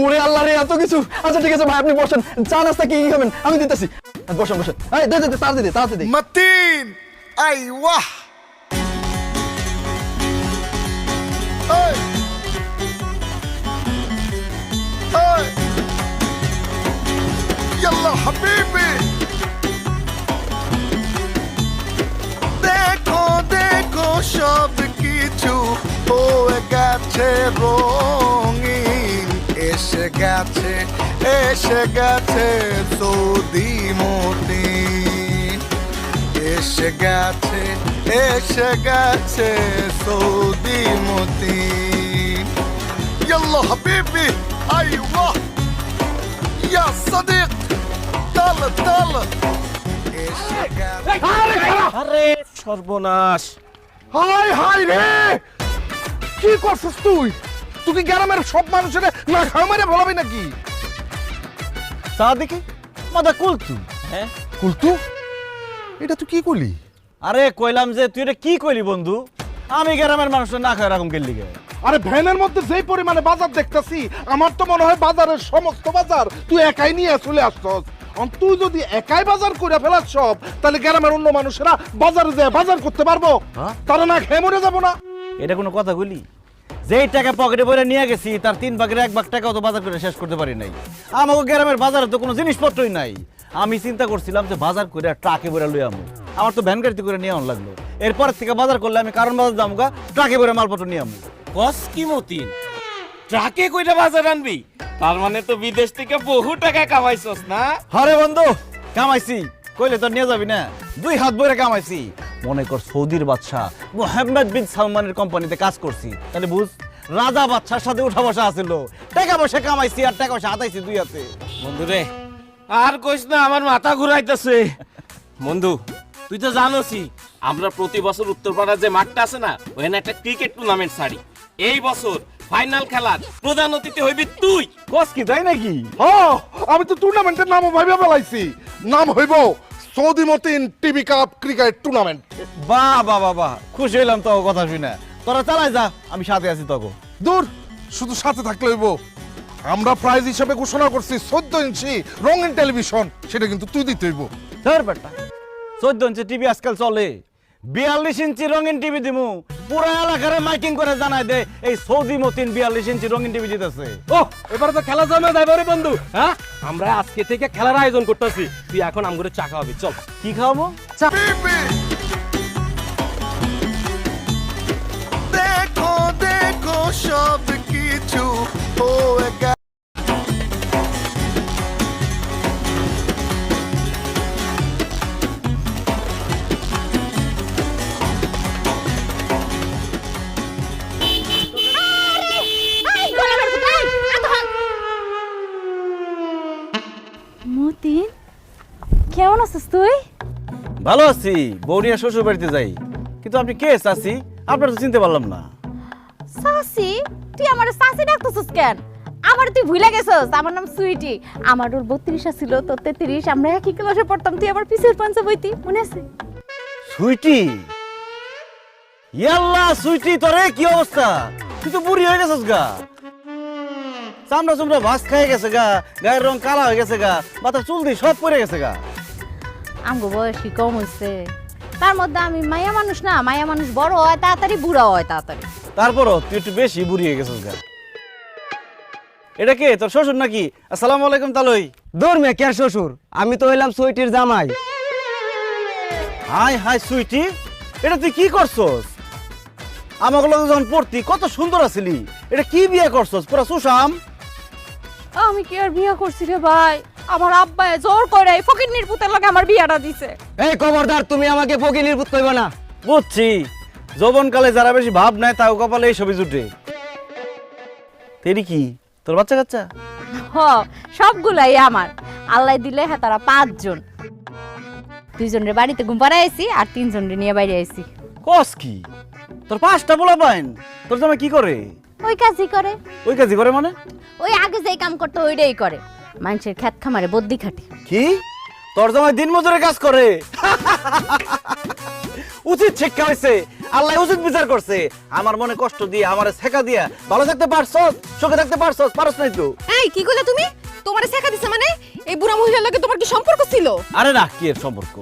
ওরে আল্লাহ রে, এত কিছু। আচ্ছা ঠিক আছে ভাই, আপনি বসেন, চা নাস্তা কি খাবেন আমি দিতেছি। বসেন বসেন, এই দে দে দে, তাড়াতাড়ি দে, তাড়াতাড়ি দে। متين ايوه هاي هاي يلا حبيبي দেখো দেখো সব কিছু হয়ে গেছে রঙিন এসে গেছে সৌদি মতিন এসে গেছে সৌদি মতিন يلا حبيبي ايوه يا صديق طل এসে গেছে আরে সর্বনাশ! হাই হাই রে, কি করছিস তুই? তুই কি গ্রামের সব মানুষের না খাওয়া মেরে বলাবি নাকি? চা দেখি মাথা কুলতু। হ্যাঁ কুলতু, এটা তুই কি করলি? আরে কইলাম যে তুই এটা কি কইলি বন্ধু? আমি গ্রামের মানুষ না খায় এরকম গেলি গে? আরে ভ্যানের মধ্যে যেই পরিমাণে বাজার দেখতেছি, আমার তো মনে হয় বাজারের সমস্ত বাজার তুই একাই নিয়ে চলে আসছস। তুই যদি একাই বাজার করে ফেলাস সব, তাহলে গ্রামের অন্য মানুষেরা বাজারে যায় বাজার করতে পারবো? তারা না খেয়ে মরে যাবো না? এটা কোনো কথা কইলি? যেই টাকা পকেটে ভরে নিয়ে গেছি তার 3 ভাগের 1 ভাগ টাকাও তো বাজার করে শেষ করতে পারি নাই। আমাকে গ্রামের বাজারে তো কোনো জিনিসপত্রই নাই। আমি চিন্তা করছিলাম যে বাজার করে ট্রাকে ভরে লই আমু। আমার তো ভ্যান গাড়িতে করে নিয়ে লাগলো। এরপর থেকে বাজার করলে আমি কারণ বাজার যামুগা, ট্রাকে ভরে মালপত্র নিয়ে আমু। কস কি মতিন, ট্রাকে কইটা বাজার আনবি? তার মানে তো বিদেশ থেকে বহু টাকা কামাইছস না? আরে বন্ধু, কামাইছি কইলে তো নিয়ে যাবি না? 2 হাত ভরে কামাইছি। মনে কর সৌদির বাদশা মোহাম্মদ বিন সালমানের কোম্পানিতে কাজ করছি। তাহলে বুঝ, রাজা বাদশার সাথে উঠা বসা আছিল। টাকা পয়সা কামাইছি আর টাকা পয়সা হাতাইছি 2 হাতে। বন্ধু রে, আর কইস না, আমার মাথা ঘুরাইতেছে। বন্ধু তুই তো জানোসই আমরা প্রতি বছর উত্তরপাড়ার যে মাঠটা আছে না, ওখানে একটা ক্রিকেট টুর্নামেন্ট ছাড়ি। এই বছর ফাইনাল খেলার প্রধান অতিথি হইবি তুই। কস কি তাই নাকি? হ্যাঁ, আমি তো টুর্নামেন্টের নামও ভাইবা ফেলাইছি। নাম হইব Saudi Matin TV cup cricket tournament. বাহ বাহ বাহ বাহ, খুশি হইলাম তো কথা শুনে। তোরা চালাই যা, আমি সাথে আছি তোকে। দূর, শুধু সাথে থাকলে হইব? আমরা প্রাইজ হিসেবে ঘোষণা করছি 14 ইঞ্চি রঙিন টেলিভিশন, সেটা কিন্তু তুই দিতে হইব। ধর বেটা, 14 ইঞ্চি টিভি আজকাল চলে। 42 ইঞ্চি রঙিন টিভি দিমু। পুরা এলাকারে মাইকিং করে জানাই দে এই সৌদি মতিন 42 ইঞ্চি রঙিন টিভি দিতেছে। ও, এবারে তো খেলা জমে যাবে রে বন্ধু। হ্যাঁ, আমরা আজকে থেকে খেলার আয়োজন করতেছি। তুই এখন আমগুলো চা খাওয়াবি, চল। কি খাওয়াবো? বিবি, দেখো দেখো সব কিছু হয়ে গেছে। মতিন, কেমন আছিস তুই? ভালো আছি। বৌরিয়া শ্বশুর বাড়িতে যাই। কিন্তু আপনি কে চাচি? আপনার তো চিনতে পারলাম না। সাসি? তুই আমার সাসি ডাকতেছিস কেন? আমার তুই ভুলে গেছিস, আমার নাম সুইটি। আমার ওর 32 ছিল, তোর 33। আমরা একই ক্লাসে পড়তাম। তুই আমার পিছের পাঞ্চে বইতি, মনে আছে? সুইটি? ইয়াল্লা সুইটি, তোরে কি অবস্থা? তুই তো বুড়ি হয়ে গেছিস গা। চামড়া চামড়া ভাস খেয়ে গেছে গা, গায়ের রং কালা হয়ে গেছে গা, মাথার চুল দিয়ে সব পড়ে গেছে গা। আমগো বয়স কি কম হইছে? তার মধ্যে আমি মায়া মানুষ না, মায়া মানুষ বড় হয় তাড়াতাড়ি, বুড়া হয় তাড়াতাড়ি। তারপরও তুই একটু বেশি বুড়ি হয়ে গেছিস গা। এটা কে, তোর শ্বশুর নাকি? আসসালামু আলাইকুম তালই। দূর মে কে শ্বশুর, আমি তো হইলাম সুইটির জামাই। হাই হাই সুইটি, এটা তুই কি করছস? আমাকে লগে যখন পড়তি কত সুন্দর আছিলি, এটা কি বিয়ে করছস? পুরা সুশাম। আমি কি আর বিয়ে করছি রে ভাই? আমার আব্বায়ে জোর করে ফকিন্নির পুতের লগে আমার বিয়াটা দিছে। এই খবরদার, তুমি আমাকে ফকিনির পুত কইবা না। বুঝছি, যৌবনকালে যারা বেশি ভাব নাই তাও কপালে এই ছবি জুটে। তেরি কি তোর বাচ্চা কাচ্চা? হ, সবগুলাই আমার। আল্লাহ দিলে হ্যাঁ তারা 5 জন। 2 জনের বাড়িতে ঘুম পাড়াইছি আর 3 জনের নিয়ে বাইরে আইছি। কস কি? তোর 5টা পোলা পাইন? তোর জামাই কি করে? ওই কাজই করে। ওই কাজই করে মানে? ওই আগে যেই কাম করতে ওইটাই করে। মানুষের ক্ষেত খামারে বদ্যি খাটে। কি? তোর জামাই দিন মজুরে কাজ করে? উচিত শিক্ষা হয়েছে। আল্লাহ উচিত বিচার করছে। আমার মনে কষ্ট দিয়ে আমারে ছেকা দিয়া ভালো থাকতে পারছস, সুখে থাকতে পারছস, পারছ নাই তো? এই কি কইলা তুমি? তোমারে শেখা দিছে মানে? এই বুড়া মহিলার লগে তোমার কি সম্পর্ক ছিল? আরে না, কি এর সম্পর্ক,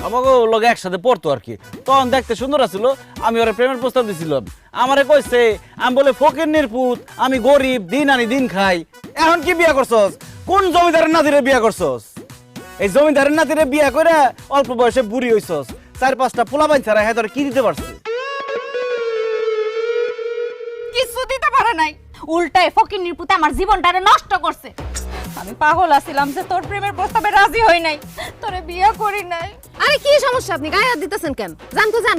আমাকে লগে একসাথে পড়তো আর কি। তখন দেখতে সুন্দর আছিল, আমি ওরে প্রেমের প্রস্তাব দিছিলাম। আমারে কইছে আমি বলে ফকিরনির পুত, আমি গরিব, দিন আনি দিন খাই। এখন কি বিয়া করছস? কোন জমিদারের নাতিরে বিয়া করছস? এই জমিদারের নাতিরে বিয়া করে অল্প বয়সে বুড়ি হইছস। 4-5টা পোলাপাইন ছাড়া হ্যাঁ তোরে কি দিতে পারছে? কিছু দিতে পারে নাই, উল্টায় ফকিন্নির পুতে আমার জীবনটারে নষ্ট করছে। আমি পাগল আছিলাম যে তোর প্রেমের প্রস্তাবে রাজি হই নাই, তোরে বিয়ে করি নাই। আরে কি সমস্যা, আপনি গায়ে হাত দিতেছেন কেন? জান তো জান।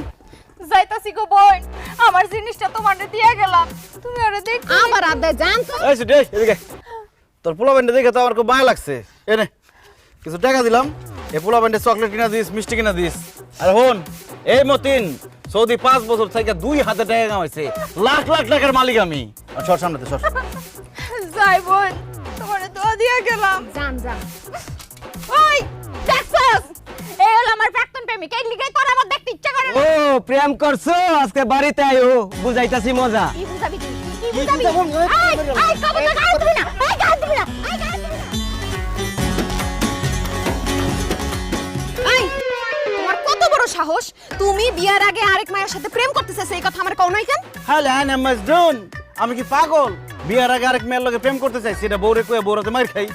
যাইতাছি গো বোন, আমার জিনিসটা তোমারে দিয়ে গেলাম, তুমি আরে দেখ। আমার আদায় জান তো। এই সুটি, এদিকে তোর পোলাপাইনটা দেখে তো আমার খুব মায়া লাগছে। এনে কিছু টাকা দিলাম, এই পোলাপাইনটা চকলেট কিনা দিস, মিষ্টি কিনা দিস। আর হন, এই মতিন সৌদি 5 বছর থেকে 2 হাতে টাকা কামাইছে, লাখ লাখ টাকার মালিক আমি। সর সামনেতে সর। যাই বোন, তোমারে দোয়া দিয়ে গেলাম। জান জান। ওই দেখছস, এই হলো আমার প্রাক্তন প্রেমিক, এই লিগাই তোর আমার দেখতে ইচ্ছা করে ও না। প্রেম করছো, আজকে বাড়িতে আইও, বুঝাইতাছি মজা। কি বুঝাবি তুই? কি বুঝাবি? আই আই কবে তো গায়ে দিবি না, আই গায়ে দিবি না, আই গায়ে দিবি না। এই তোমার কত বড় সাহস, তুমি বিয়ার আগে আরেক মায়ের সাথে প্রেম করতেছিস, এই কথা আমার কও নাই কেন? হ্যালো আনা মাজনুন, আমি কি পাগল? বিয়ার আগে আরেক মেয়ের লগে প্রেম করতে চাইছি, এটা বউরে কয়ে বউরাতে মার খাই।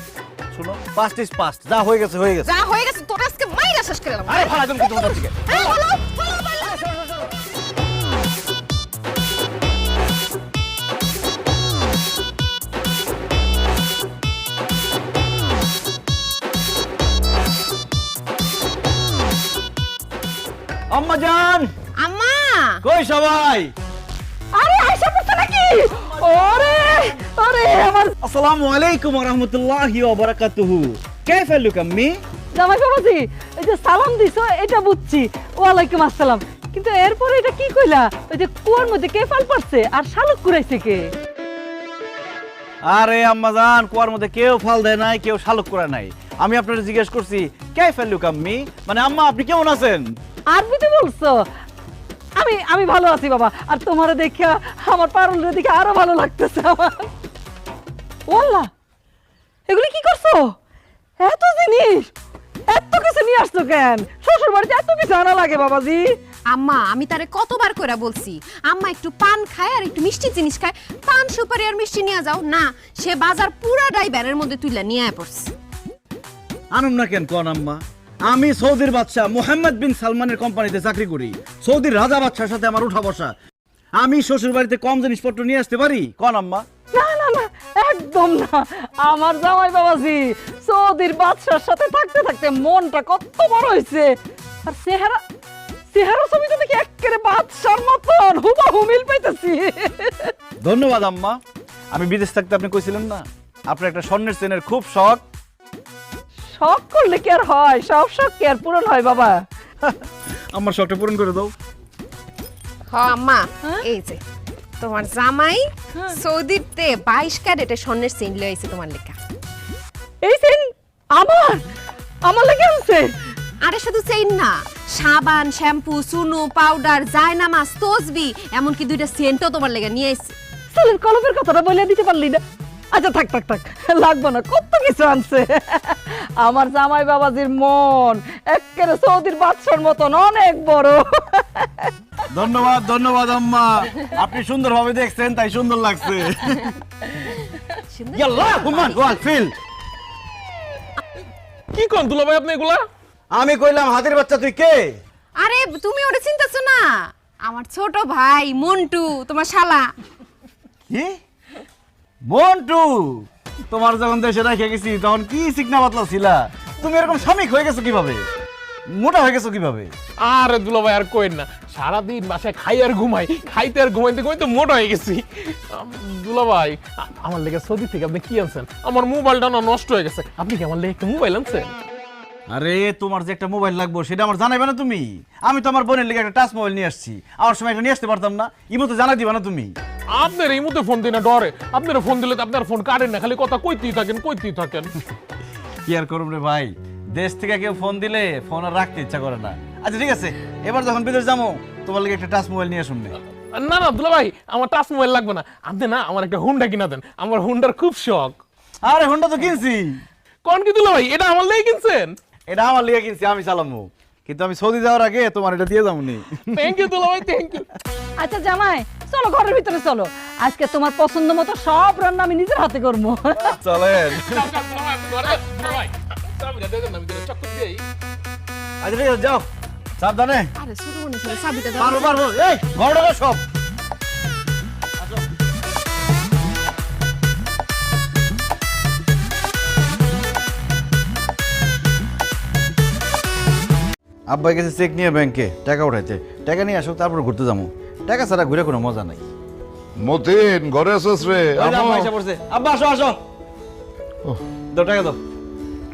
শুনো, পাস্ট ইজ পাস্ট, যা হয়ে গেছে হয়ে গেছে। যা হয়ে গেছে তোর আজকে মাইরা শেষ করে দিলাম। আরে ভালো তুমি কি তোমার দিকে? এই বলো বলো বলো। আম্মা জান, আম্মা কই সবাই? আরে আয়শা পড়ছে নাকি? ওরে ওরে আমার আসসালামু আলাইকুম ওয়া রাহমাতুল্লাহি ওয়া বারাকাতুহু। কাইফা লুক আম্মি? জামাই বাবাজি, এই যে সালাম দিছো এটা বুঝছি, ওয়ালাইকুম আসসালাম, কিন্তু এরপরে এটা কি কইলা? ওই যে কুয়ার মধ্যে কে ফাল পারছে আর শালুক কুরাইছে কে? আরে আম্মা জান, কুয়ার মধ্যে কেউ ফাল দেয় নাই, কেউ শালুক করে নাই। আমি আপনারে জিজ্ঞেস করছি কাইফা লুক আম্মি, মানে আম্মা আপনি কেমন আছেন? আরবিতে বলছো? আমি ভালো আছি বাবা, আর তোমারে দেখা আমার পারুলের দিকে আরো ভালো লাগতেছে আমার। ওয়াল্লা, এগুলি কি করছো? এত জিনিস, এত কিছু নিয়ে আসছো কেন? শ্বশুর বাড়িতে এত কিছু আনা লাগে বাবাজি? আম্মা আমি তারে কতবার কইরা বলছি আম্মা একটু পান খায় আর একটু মিষ্টি জিনিস খায়, পান সুপারি আর মিষ্টি নিয়ে যাও না, সে বাজার পুরাটাই ব্যানের মধ্যে তুইলা নিয়ে আয় পড়ছে। আনুম না কেন কোন আম্মা? আমি সৌদির বাদশাহ মোহাম্মদ বিন সালমানের কোম্পানিতে চাকরি করি। সৌদির রাজা বাদশার সাথে আমার উঠা বসা। আমি শ্বশুর বাড়িতে কম জিনিসপত্র নিয়ে আসতে পারি কোন আম্মা? না না না, একদম না। আমার জামাই বাবাজি সৌদির বাদশার সাথে থাকতে থাকতে মনটা কত বড় হয়েছে, আর চেহারা ছবিটা দেখি একেবারে বাদশার মতন হুবহু মিল পাইতেছি। ধন্যবাদ আম্মা। আমি বিদেশ থাকতে আপনি কইছিলেন না আপনার একটা স্বর্ণের চেনের খুব শখ। শখ করলে কি আর হয়? সব শখ কি আর পূরণ হয় বাবা? আমার শখটা পূরণ করে দাও। হ আম্মা, এই যে তোমার জামাই সৌদিতে 22 ক্যারেটের স্বর্ণের চেইন লয়ে আইছে তোমার লেখা। এই সেন আমার লাগে আনছে? আরে শুধু চেইন না, সাবান, শ্যাম্পু, সুনু, পাউডার, জায়নামাজ, তসবি, এমনকি 2টা সেন্টও তোমার লেগে নিয়ে আইছে। চলেন কলমের কথাটা বলে দিতে পারলি না? আচ্ছা থাক থাক থাক, লাগবে না, কত কিছু আনছে। আমার জামাই বাবাজির মন একেবারে সৌদির বাদশার মতন অনেক বড়। ধন্যবাদ ধন্যবাদ আম্মা, আপনি সুন্দরভাবে দেখছেন তাই সুন্দর লাগছে। ইয়াল্লাহ হুমান ওয়াল ফিল। কি কোন দুলাভাই আপনি এগুলা? আমি কইলাম হাতির বাচ্চা তুই কে? আরে তুমি ওটা চিন্তাছো না, আমার ছোট ভাই মন্টু, তোমার শালা। কি মন্টু? তোমার যখন দেশে রেখে গেছি তখন কি চিকনা পাতলা ছিলা, তুমি এরকম স্বামীক হয়ে গেছো কিভাবে? মোটা হয়ে গেছো কিভাবে? আরে দুলাভাই আর কইন না, সারাদিন বাসায় খাই আর ঘুমাই, খাইতে আর ঘুমাইতে ঘুমাইতে মোটা হয়ে গেছি। দুলাভাই আমার লেগে সৌদি থেকে আপনি কি আনছেন? আমার মোবাইলটা না নষ্ট হয়ে গেছে, আপনি কি আমার লেগে একটা মোবাইল আনছেন? আরে তোমার যে একটা মোবাইল লাগবে সেটা আমার জানাইবে না তুমি? আমি তো আমার বোনের লেগে একটা টাচ মোবাইল নিয়ে আসছি, আমার সময় একটা নিয়ে আসতে পারতাম না? ইমো তো জানাই দিবা না তুমি? আপনার এই মধ্যে ফোন দিই না ডরে, আপনার ফোন দিলে তো আপনার ফোন কাটেন না, খালি কথা কইতেই থাকেন কইতেই থাকেন। কি আর করব রে ভাই, দেশ থেকে কেউ ফোন দিলে ফোন আর রাখতে ইচ্ছা করে না। আচ্ছা ঠিক আছে, এবার যখন বিদেশ যাবো তোমার লাগে একটা টাচ মোবাইল নিয়ে শুনবে। না না দুলা ভাই, আমার টাচ মোবাইল লাগবে না। আপনি না আমার একটা হুন্ডা কিনা দেন, আমার হুন্ডার খুব শখ। আরে হোন্ডা তো কিনছি। কোন কি দুলা ভাই, এটা আমার লেগে কিনছেন? এটা আমার লিগে কিনছি, আমি চালামু, কিন্তু আমি সৌদি যাওয়ার আগে তোমার এটা দিয়ে যাবো নি। থ্যাংক ইউ দুলা ভাই, থ্যাংক ইউ। আচ্ছা জামাই, চলো ঘরের ভিতরে চলো, আজকে তোমার পছন্দ মতো সব রান্না আমি নিজের হাতে করবো। চলেন। আচ্ছা ঠিক আছে, যাও সাবধানে। আরে ছোট মনে ছিল, চাবিটা দাও। পারবো পারবো, এই ঘর ঢোকো সব। আব্বাই গেছে চেক নিয়ে ব্যাংকে টাকা উঠাইতে, টাকা নিয়ে আসো তারপর ঘুরতে যাবো। টাকা ছাড়া ঘুরে কোনো মজা নাই। মতিন ঘরে আসছ রে? আব্বা এসে পড়ছে। আব্বা আসো আসো, দাও টাকা দাও।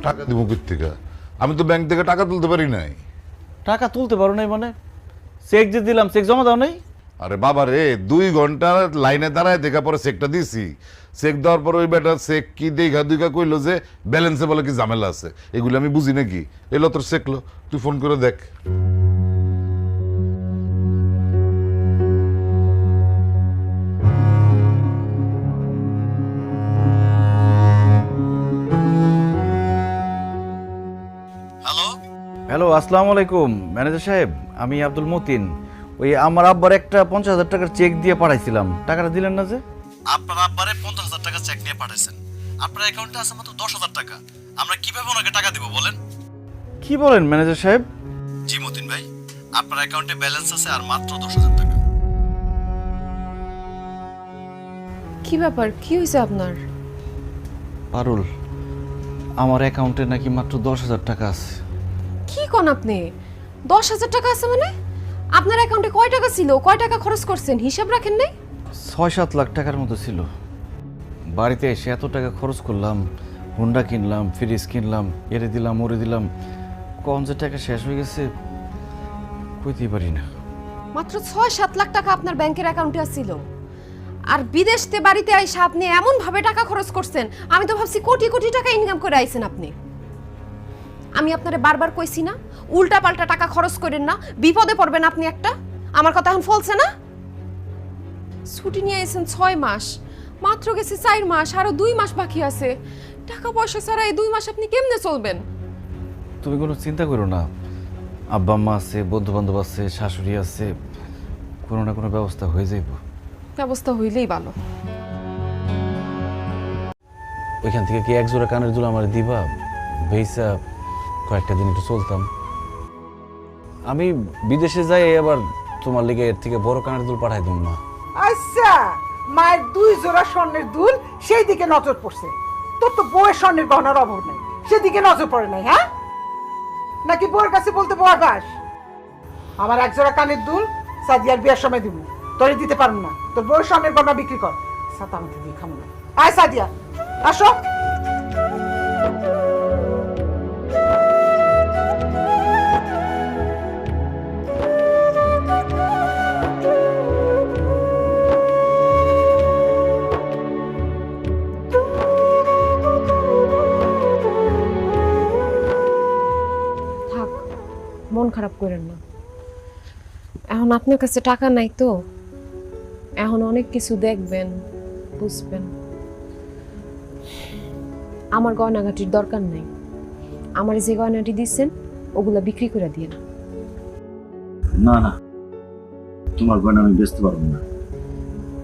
টাকা দিব কোথা থেকে? আমি তো ব্যাংক থেকে টাকা তুলতে পারি নাই। টাকা তুলতে পারো নাই মানে? চেক যে দিলাম, চেক জমা দাও নাই? আরে বাবা রে, 2 ঘন্টা লাইনে দাঁড়ায় দেখা পরে চেকটা দিছি। চেক দেওয়ার পর ওই বেটা চেক কি দেখা দুইকা কইলো যে ব্যালেন্সে বলে কি ঝামেলা আছে। এগুলো আমি বুঝি নাকি? এলো তোর চেকলো, তুই ফোন করে দেখ। হ্যালো, আসসালামু আলাইকুম ম্যানেজার সাহেব, আমি আব্দুল মতিন। ওই আমার আব্বার একটা 50,000 টাকার চেক দিয়ে পাঠাইছিলাম, টাকাটা দিলেন না যে? আপনার আব্বারে 50,000 টাকা চেক নিয়ে পাঠাইছেন, আপনার অ্যাকাউন্টে আছে মাত্র 10,000 টাকা। আমরা কিভাবে ওনাকে টাকা দিব বলেন? কি বলেন ম্যানেজার সাহেব? জি মতিন ভাই, আপনার অ্যাকাউন্টে ব্যালেন্স আছে আর মাত্র 10,000 টাকা। কি ব্যাপার, কি হয়েছে আপনার? পারুল, আমার অ্যাকাউন্টে নাকি মাত্র 10,000 টাকা আছে। কি কোন আপনি? 10,000 টাকা আছে মানে? আপনার অ্যাকাউন্টে কয় টাকা ছিল, কয় টাকা খরচ করছেন হিসাব রাখেন নাই? 6-7 লাখ টাকার মতো ছিল। বাড়িতে এসে এত টাকা খরচ করলাম, হুন্ডা কিনলাম, ফ্রিজ কিনলাম, এরে দিলাম ওরে দিলাম, কোন যে টাকা শেষ হয়ে গেছে কইতেই পারি না। মাত্র 6-7 লাখ টাকা আপনার ব্যাংকের অ্যাকাউন্টে আছিল, আর বিদেশ তে বাড়িতে আইসা আপনি এমন ভাবে টাকা খরচ করছেন, আমি তো ভাবছি কোটি কোটি টাকা ইনকাম করে আইছেন আপনি। আমি আপনারে বারবার কইছি না উল্টা পাল্টা টাকা খরচ করেন না, বিপদে পড়বেন আপনি একটা। আমার কথা এখন ফলছে না? ছুটি নিয়ে আইছেন 6 মাস, মাত্র গেছে 4 মাস, আরো 2 মাস বাকি আছে। টাকা পয়সা ছাড়া এই 2 মাস আপনি কেমনে চলবেন? তুমি কোনো চিন্তা করো না, আব্বা আম্মা আছে, বন্ধু বান্ধব আছে, শাশুড়ি আছে, কোনো না কোনো ব্যবস্থা হয়ে যাইব। ব্যবস্থা হইলেই ভালো। ওইখান থেকে কি 1 জোড়া কানের দুল আমার দিবা? বেইসা কয়েকটা দিন একটু চলতাম। আমি বিদেশে যাই, আবার তোমার লিগে এর থেকে বড় কানের দুল পাঠাই দিম না। আচ্ছা, মায়ের 2 জোড়া স্বর্ণের দুল সেই দিকে নজর পড়ছে। তোর তো বউয়ের স্বর্ণের গহনার অভাব নেই, সেদিকে নজর পড়ে নাই? হ্যাঁ, নাকি বউয়ের কাছে বলতে বউ আকাশ? আমার 1 জোড়া কানের দুল সাদিয়ার বিয়ের সময় দিব, তোরে দিতে পারবো না। তোর বউয়ের স্বর্ণের গহনা বিক্রি কর, সাথে আমাকে দিয়ে খাবো না। আয় সাদিয়া, আসো। থাক, মন খারাপ করেন না। এখন আপনার কাছে টাকা নাই তো, এখন অনেক কিছু দেখবেন, বুঝবেন। আমার গয়নাগাটির দরকার নাই, আমার যে গয়নাটি দিচ্ছেন ওগুলা বিক্রি করে দিয়ে না। না না, তোমার গয়না আমি বেচতে পারবো না।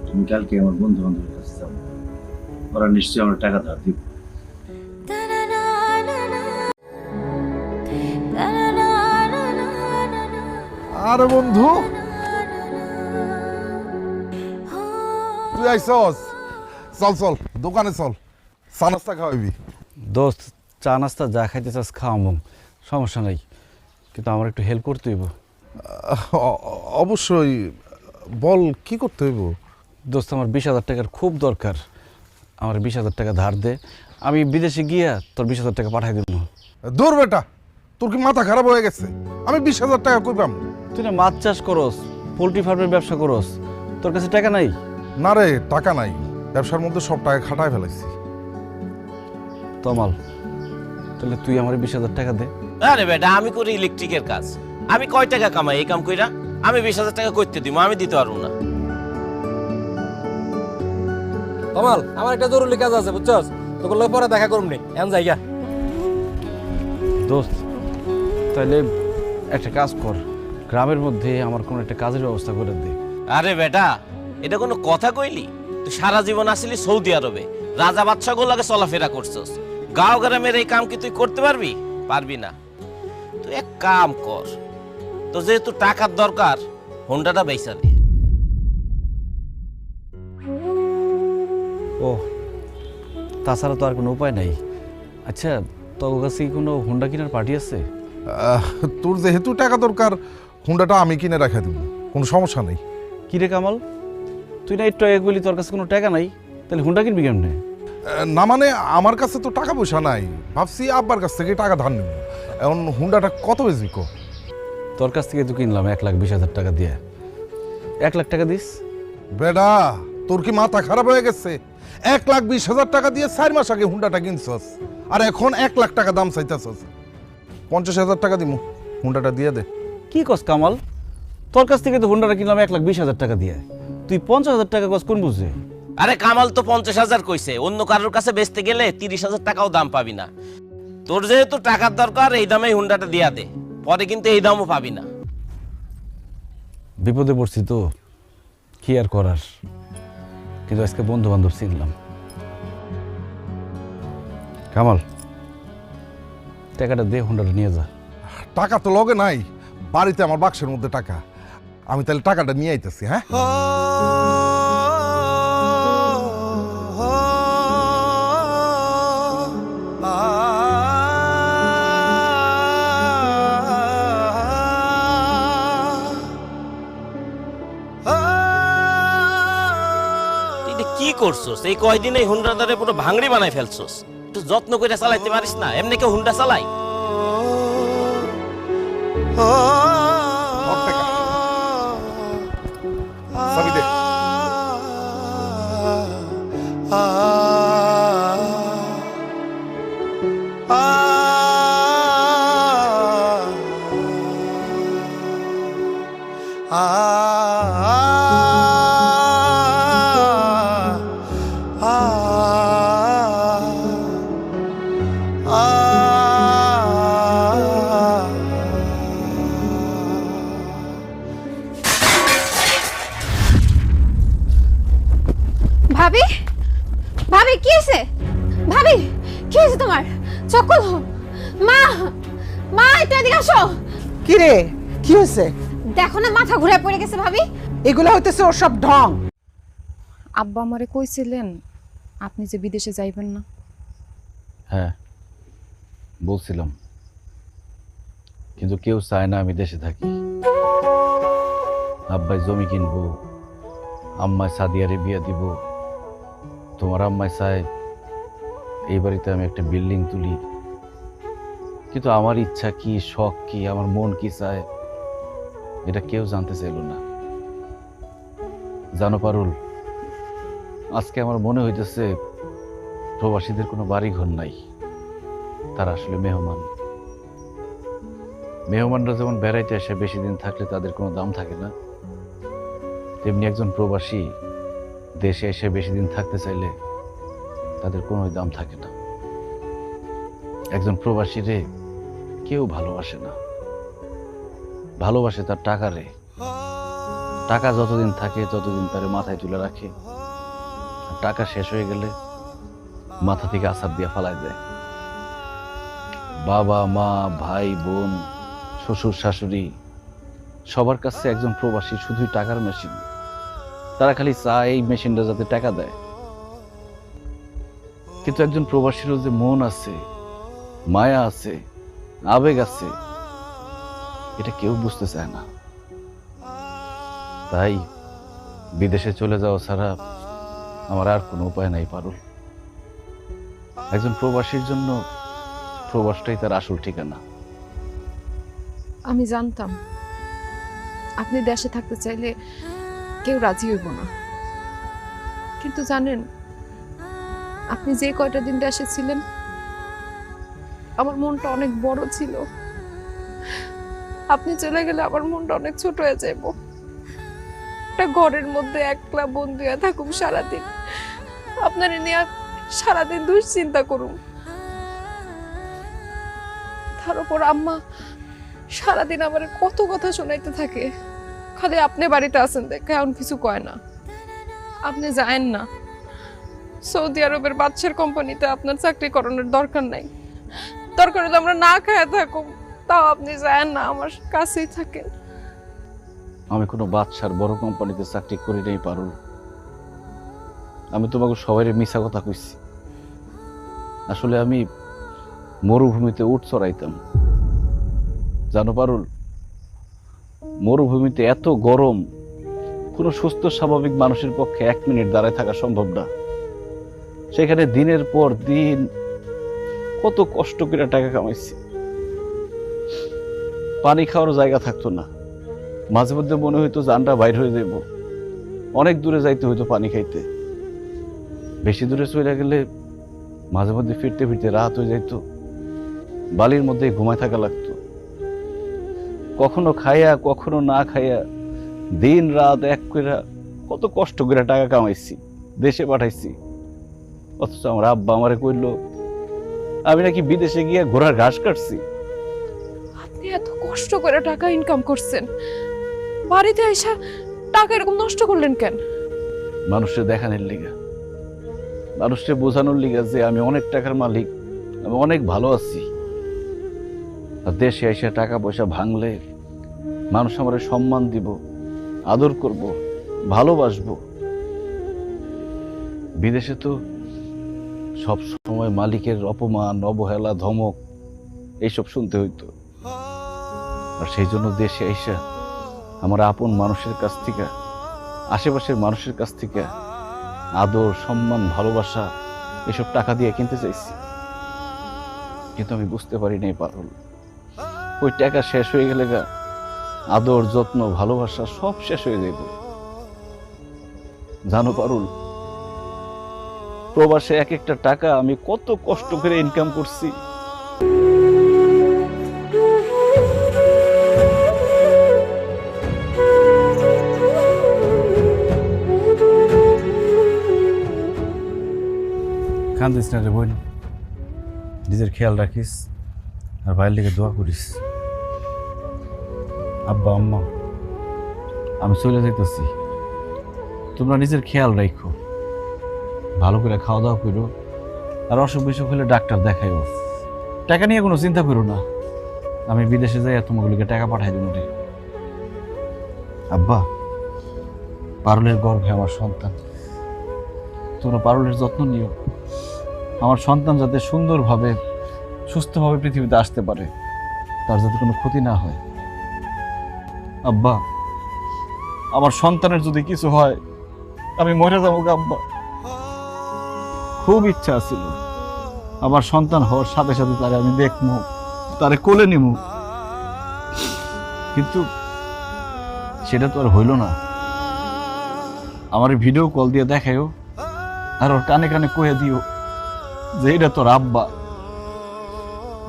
তুমি কালকে আমার বন্ধু বান্ধবের কাছে যাও, ওরা নিশ্চয়ই আমার টাকা ধার দিব। আরে বন্ধু, তুই আইসস? চল চল দোকানে চল, চা নাস্তা খাওয়াবি। দোস্ত, চা নাস্তা যা খাইতে চাস খাওয়াবো, সমস্যা নাই, কিন্তু আমার একটু হেল্প করতে হইব। অবশ্যই, বল কি করতে হইব? দোস্ত, আমার 20,000 টাকার খুব দরকার। আমার 20,000 টাকা ধার দে, আমি বিদেশে গিয়া তোর 20,000 টাকা পাঠাই দেব। দূর বেটা, তোর কি মাথা খারাপ হয়ে গেছে? আমি 20,000 টাকা কই পাম? তুই না মাছ চাষ করস, পোল্ট্রি ফার্মের ব্যবসা করস, তোর কাছে টাকা নাই? না রে, টাকা নাই, ব্যবসার মধ্যে সব টাকা খাটায় ফেলাইছি। তমাল, তাহলে তুই আমার 20,000 টাকা দে। আরে বেটা, আমি করি ইলেকট্রিকের কাজ, আমি কয় টাকা কামাই এই কাম কইরা? আমি 20,000 টাকা করতে দিব, আমি দিতে পারবো না। কমাল আমার একটা জরুরি কাজ আছে বুঝছস, তোকে লই পরে দেখা করুম নি এন জায়গা। দোস্ত তাহলে একটা কাজ কর, গ্রামের মধ্যে আমার কোনো একটা কাজের ব্যবস্থা করে দে। আরে বেটা, এটা কোনো কথা কইলি? তুই সারা জীবন আসলি সৌদি আরবে, রাজা বাদশাগুলোকে চলাফেরা করছস। গাঁও গ্রামের এই কাম কি তুই করতে পারবি? পারবি না। তুই এক কাম কর, তো যেহেতু টাকার দরকার, হোন্ডাটা বেচা দে। ও তাছাড়া তো আর কোনো উপায় নাই। আচ্ছা তোর কাছে কি কোনো হুন্ডা কেনার পার্টি আছে? তোর যেহেতু টাকা দরকার, হুন্ডাটা আমি কিনে রাখা দিব, কোনো সমস্যা নেই। কি রে কামাল, তুই না একটু আগে বলি তোর কাছে কোনো টাকা নাই, তাহলে হুন্ডা কিনবি কেমনে? না মানে আমার কাছে তো টাকা পয়সা নাই, ভাবছি আব্বার কাছ থেকে টাকা ধার নেব। এখন হুন্ডাটা কত বেশি কো? তোর কাছ থেকে তো কিনলাম 1,20,000 টাকা দিয়ে। 1 লাখ টাকা দিস? বেডা তোর কি মাথা খারাপ হয়ে গেছে? 1,20,000 টাকা দিয়ে 4 মাস আগে হুন্ডাটা কিনছস, আর এখন 1 লাখ টাকা দাম চাইতেছস। 50,000 টাকা দিমু, হুন্ডাটা দিয়ে দে। কি কস কামাল, তোর কাছ থেকে তো হুন্ডাটা কিনলাম 1,20,000 টাকা দিয়ে, তুই 50,000 টাকা কস কোন বুঝে? আরে কামাল তো 50,000 কইছে, অন্য কারোর কাছে বেচতে গেলে 30,000 টাকাও দাম পাবি না। তোর যেহেতু টাকার দরকার, এই দামে হুন্ডাটা দিয়া দে, পরে কিন্তু এই দামও পাবি না। বিপদে পড়ছি তো, কি আর করার। কিন্তু আজকে বন্ধু বান্ধব চিনলাম। কামাল টাকাটা দে, হুন্ডাটা নিয়ে যা। টাকা তো লগে নাই, বাড়িতে আমার বাক্সের মধ্যে টাকা। আমি তাহলে টাকাটা নিয়ে আইতেছি। হ্যাঁ তুই এটা কি করছস? এই কয়দিনে হুন্ডাটারে পুরো ভাঙড়ি বানাই ফেলছস। একটু যত্ন করে চালাইতে পারিস না? এমনি কেউ হুন্ডা চালাই? ধর টাকা, চাবি দে। ভাবি, ভাবি কি হয়েছে? ভাবি কি হয়েছে তোমার? চক্কর মা, মা একটু এদিকে আসো। কি রে, কি হয়েছে? দেখো না মাথা ঘুরে পড়ে গেছে ভাবি। এগুলো হইতেছে ওর সব ঢং। আব্বা আমারে কইছিলেন আপনি যে বিদেশে যাইবেন না। হ্যাঁ বলছিলাম, কিন্তু কেউ চায় না আমি দেশে থাকি। আব্বাই জমি কিনবো, আম্মায় সাদিয়ারে বিয়ে দিব, তোমার আম্মায় চায় এই বাড়িতে আমি একটা বিল্ডিং তুলি। কিন্তু আমার ইচ্ছা কি, শখ কি, আমার মন কি চায়, এটা কেউ জানতে চাইল না। জানো পারুল, আজকে আমার মনে হইতেছে প্রবাসীদের কোনো বাড়ি ঘর নাই, তারা আসলে মেহমান। মেহমানরা যেমন বেড়াইতে আসে, বেশি দিন থাকলে তাদের কোনো দাম থাকে না, তেমনি একজন প্রবাসী দেশে এসে বেশি দিন থাকতে চাইলে তাদের কোনো দাম থাকে না। একজন প্রবাসীরে কেউ ভালোবাসে না, ভালোবাসে তার টাকারে। টাকা যতদিন থাকে ততদিন তার মাথায় তুলে রাখে, আর টাকা শেষ হয়ে গেলে মাথা থেকে আছাড় দিয়ে ফালাই দেয়। বাবা মা, ভাই বোন, শ্বশুর শাশুড়ি, সবার কাছে একজন প্রবাসী শুধুই টাকার মেশিন। তারা খালি চায় এই মেশিনটা যাতে টাকা দেয়। কিন্তু একজন প্রবাসীরও যে মন আছে, মায়া আছে, আবেগ আছে, এটা কেউ বুঝতে চায় না। তাই বিদেশে চলে যাওয়া ছাড়া আমার আর কোনো উপায় নাই পারুল। একজন প্রবাসীর জন্য প্রবাসটাই তার আসল ঠিকানা। আমি জানতাম আপনি দেশে থাকতে চাইলে কেউ রাজি হইব না, কিন্তু জানেন আপনি যে কয়টা দিন দেশে ছিলেন আমার মনটা অনেক বড় ছিল। আপনি চলে গেলে আমার মনটা অনেক ছোট হয়ে যাইব। একটা ঘরের মধ্যে একলা বন্দি হয়ে থাকুম সারাদিন, আপনার নিয়ে সারাদিন দুশ্চিন্তা করুম। তার উপর আম্মা সারাদিন আমার কত কথা শোনাইতে থাকে, খালি আপনি বাড়িতে আছেন দেখে এমন কিছু কয় না। আপনি যায়েন না, সৌদি আরবের বাদশার কোম্পানিতে আপনার চাকরি করানোর দরকার নাই। দরকার হলে আমরা না খায় থাকুম, তাও আপনি যায়েন না, আমার কাছেই থাকেন। আমি কোনো বাদশার বড় কোম্পানিতে চাকরি করি নাই পারুল। আমি তোমাকে সবাই মিছা কথা কইছি। আসলে আমি মরুভূমিতে উট চড়াইতাম। জানো পারুল, মরুভূমিতে এত গরম, কোনো সুস্থ স্বাভাবিক মানুষের পক্ষে 1 মিনিট দাঁড়ায় থাকা সম্ভব না। সেখানে দিনের পর দিন কত কষ্ট করে টাকা কামাইছি। পানি খাওয়ার জায়গা থাকতো না, মাঝে মধ্যে মনে হইতো জানটা বাইর হয়ে যাইব। অনেক দূরে যাইতে হইতো পানি খাইতে। বেশি দূরে চলে গেলে মাঝে মধ্যে ফিরতে ফিরতে রাত হয়ে যাইত, বালির মধ্যে ঘুমায় থাকা লাগতো। কখনো খাইয়া কখনো না খাইয়া দিন রাত এক করে কত কষ্ট করে টাকা কামাইছি, দেশে পাঠাইছি। অথচ আমার আব্বা আমারে কইল আমি নাকি বিদেশে গিয়ে ঘোড়ার ঘাস কাটছি। আপনি এত কষ্ট করে টাকা ইনকাম করছেন, বাড়িতে এসে টাকা এরকম নষ্ট করলেন কেন? মানুষের দেখানোর লিগা, মানুষকে বোঝানোর লিগা যে আমি অনেক টাকার মালিক, আমি অনেক ভালো আছি। আর দেশে এসে টাকা পয়সা ভাঙলে মানুষ আমার সম্মান দিব, আদর করব, ভালোবাসবো। বিদেশে তো সব সময় মালিকের অপমান, অবহেলা, ধমক এইসব শুনতে হইতো। আর সেই জন্য দেশে এসে আমার আপন মানুষের কাছ থেকে, আশেপাশের মানুষের কাছ থেকে আদর, সম্মান, ভালোবাসা এসব টাকা দিয়ে কিনতে চাইছি। কিন্তু আমি বুঝতে পারি নাই পারুল, ওই টাকা শেষ হয়ে গেলে গা আদর, যত্ন, ভালোবাসা সব শেষ হয়ে যাইব। জানো পারুল, প্রবাসে এক একটা টাকা আমি কত কষ্ট করে ইনকাম করছি। কান্দিস না রে বোন, নিজের খেয়াল রাখিস আর ভাইয়ের লিগে দোয়া করিস। আব্বা আম্মা, আমি চলে যাইতেছি, তোমরা নিজের খেয়াল রাখো, ভালো করে খাওয়া দাওয়া করো, আর অসুখ বিসুখ হলে ডাক্তার দেখাইও। টাকা নিয়ে কোনো চিন্তা করো না, আমি বিদেশে যাই তোমাগুলিকে টাকা পাঠাই দেবো রে। আব্বা, পারুলের গর্ভে আমার সন্তান, তোমরা পারুলের যত্ন নিও। আমার সন্তান যাতে সুন্দরভাবে, সুস্থভাবে পৃথিবীতে আসতে পারে, তার যাতে কোনো ক্ষতি না হয়। আব্বা, আমার সন্তানের যদি কিছু হয় আমি মরে যাবো গো আব্বা। খুব ইচ্ছা ছিল আমার সন্তান হওয়ার সাথে সাথে তারে আমি দেখবো, তারে কোলে নিব, কিন্তু সেটা তো আর হইল না। আমার ভিডিও কল দিয়ে দেখাইও, আর ওর কানে কানে কয়ে দিও যে এটা তোর আব্বা।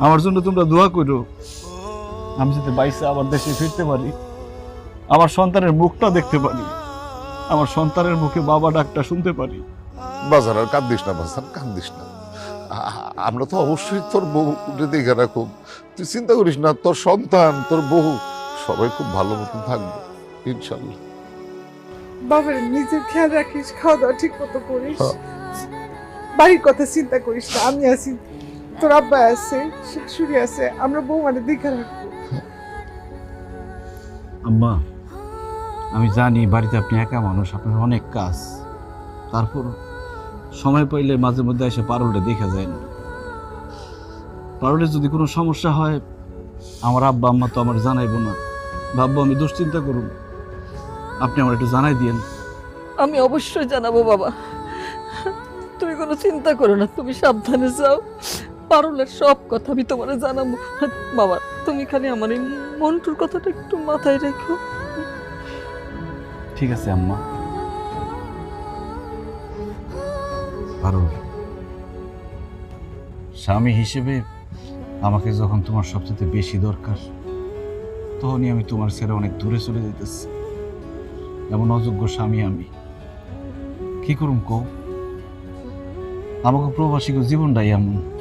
আমার জন্য তোমরা দোয়া করো, আমি যাতে বাইসে আবার দেশে ফিরতে পারি, আমার সন্তানের মুখটা দেখতে পারি, আমার সন্তানের মুখে বাবা ডাকটা শুনতে পারি। বাজার আর কান্দিস না বাজার, কান্দিস না। আমরা তো অবশ্যই তোর বউ দেখে রাখো, তুই চিন্তা করিস না। তোর সন্তান, তোর বউ সবাই খুব ভালো মতন থাকবে ইনশাল্লাহ। বাবার নিজের খেয়াল রাখিস, খাওয়া দাওয়া ঠিক মতো করিস, বাড়ির কথা চিন্তা করিস না। আমি আছি, তোর আব্বা আছে, শাশুড়ি আছে, আমরা বউ মানে দেখে রাখবো। আম্মা, আমি জানি বাড়িতে আপনি একা মানুষ, আপনার অনেক কাজ, তারপর সময় পাইলে মাঝে মধ্যে এসে পারুলটা দেখা যায় না। পারুলের যদি কোনো সমস্যা হয় আমার আব্বা আম্মা তো আমার জানাইবো না, ভাববো আমি দুশ্চিন্তা করুন। আপনি আমার একটু জানাই দিয়েন। আমি অবশ্যই জানাবো বাবা, তুমি কোনো চিন্তা করো না, তুমি সাবধানে যাও। পারুলের সব কথা আমি তোমার জানাবো বাবা। তুমি খালি আমার এই মন্টুর কথাটা একটু মাথায় রেখো। ঠিক আছে আম্মা। পারুল, স্বামী হিসেবে আমাকে যখন তোমার সবচেয়ে বেশি দরকার, তখনই আমি তোমার ছেড়ে অনেক দূরে চলে যেতেছি। এমন অযোগ্য স্বামী আমি, কি করুম কও? আমাকে প্রবাসী জীবনটাই এমন।